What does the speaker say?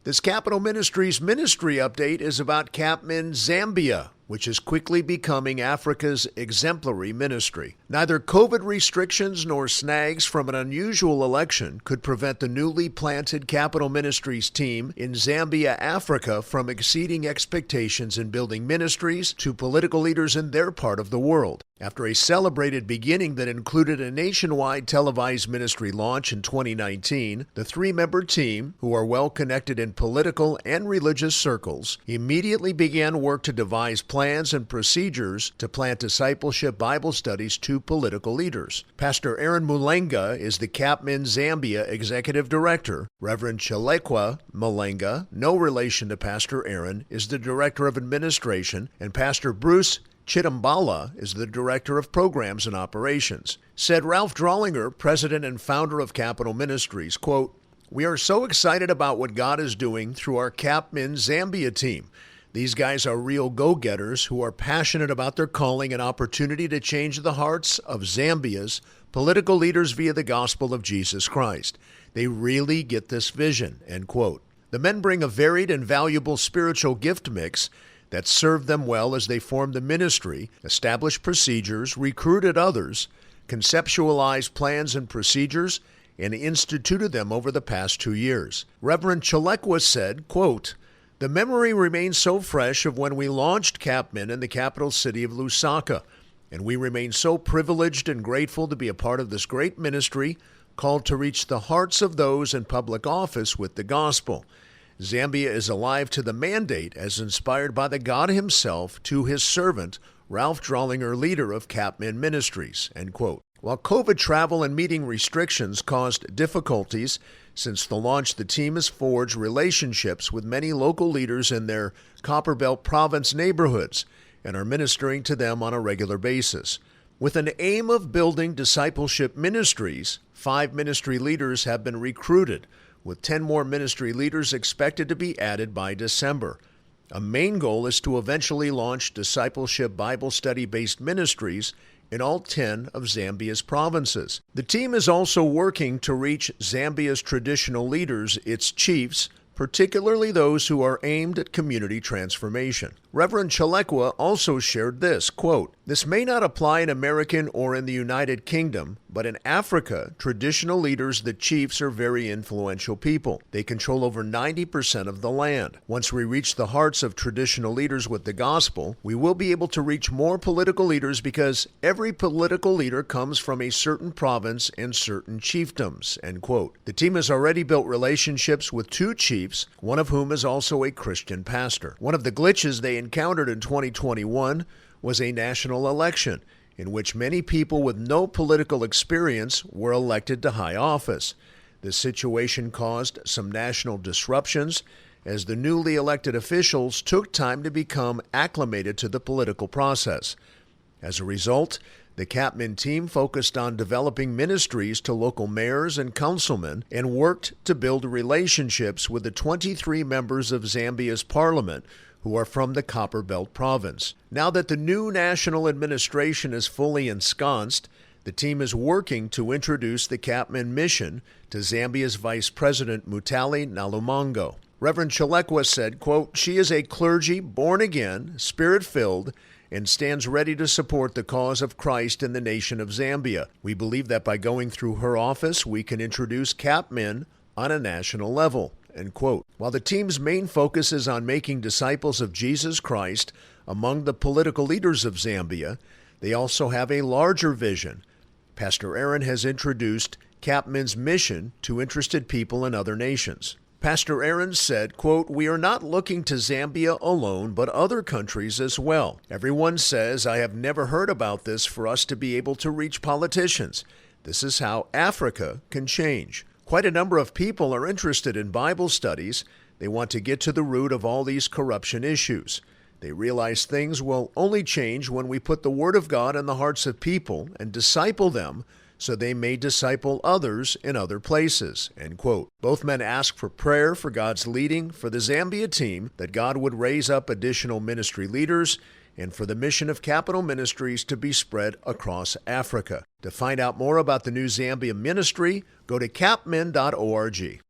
This Capitol Ministries ministry update is about CapMin Zambia, which is quickly becoming Africa's exemplary ministry. Neither COVID restrictions nor snags from an unusual election could prevent the newly planted Capitol Ministries team in Zambia, Africa, from exceeding expectations in building ministries to political leaders in their part of the world. After a celebrated beginning that included a nationwide televised ministry launch in 2019, the three-member team, who are well connected in political and religious circles, immediately began work to devise plans and procedures to plant discipleship Bible studies to political leaders. Pastor Aaron Mulenga is the CapMin Zambia Executive Director. Reverend Chalekwa Mulenga, no relation to Pastor Aaron, is the Director of Administration, and Pastor Bruce Chitambala is the Director of Programs and Operations. Said Ralph Drawlinger, President and founder of Capitol Ministries, quote, "We are so excited about what God is doing through our CapMin Zambia team. These guys are real go-getters who are passionate about their calling and opportunity to change the hearts of Zambia's political leaders via the gospel of Jesus Christ. They really get this vision," end quote. The men bring a varied and valuable spiritual gift mix that served them well as they formed the ministry, established procedures, recruited others, conceptualized plans and procedures, and instituted them over the past 2 years. Reverend Chalekwa said, quote, "The memory remains so fresh of when we launched CapMin in the capital city of Lusaka, and we remain so privileged and grateful to be a part of this great ministry called to reach the hearts of those in public office with the gospel. Zambia is alive to the mandate as inspired by the God himself to his servant, Ralph Drawlinger, leader of CapMin Ministries," end quote. While COVID travel and meeting restrictions caused difficulties since the launch, the team has forged relationships with many local leaders in their Copperbelt Province neighborhoods and are ministering to them on a regular basis. With an aim of building discipleship ministries, 5 ministry leaders have been recruited, with 10 more ministry leaders expected to be added by December. A main goal is to eventually launch discipleship Bible study-based ministries in all 10 of Zambia's provinces. The team is also working to reach Zambia's traditional leaders, its chiefs, particularly those who are aimed at community transformation. Reverend Chalekwa also shared this, quote, "This may not apply in American or in the United Kingdom, but in Africa, traditional leaders, the chiefs, are very influential people. They control over 90% of the land. Once we reach the hearts of traditional leaders with the gospel, we will be able to reach more political leaders because every political leader comes from a certain province and certain chiefdoms," end quote. The team has already built relationships with 2 chiefs, one of whom is also a Christian pastor. One of the glitches they encountered in 2021 was a national election in which many people with no political experience were elected to high office. This situation caused some national disruptions as the newly elected officials took time to become acclimated to the political process. As a result, the CapMin team focused on developing ministries to local mayors and councilmen and worked to build relationships with the 23 members of Zambia's parliament who are from the Copperbelt province. Now that the new national administration is fully ensconced, the team is working to introduce the CapMin mission to Zambia's Vice President Mutali Nalumango. Reverend Chalekwa said, quote, "She is a clergy, born again, spirit-filled, and stands ready to support the cause of Christ in the nation of Zambia. We believe that by going through her office, we can introduce CapMin on a national level," end quote. While the team's main focus is on making disciples of Jesus Christ among the political leaders of Zambia, they also have a larger vision. Pastor Aaron has introduced CapMin's mission to interested people in other nations. Pastor Aaron said, quote, "We are not looking to Zambia alone, but other countries as well. Everyone says, I have never heard about this for us to be able to reach politicians. This is how Africa can change. Quite a number of people are interested in Bible studies. They want to get to the root of all these corruption issues. They realize things will only change when we put the Word of God in the hearts of people and disciple them so they may disciple others in other places," end quote. Both men asked for prayer for God's leading for the Zambia team, that God would raise up additional ministry leaders, and for the mission of Capitol Ministries to be spread across Africa. To find out more about the new Zambia ministry, go to capmin.org.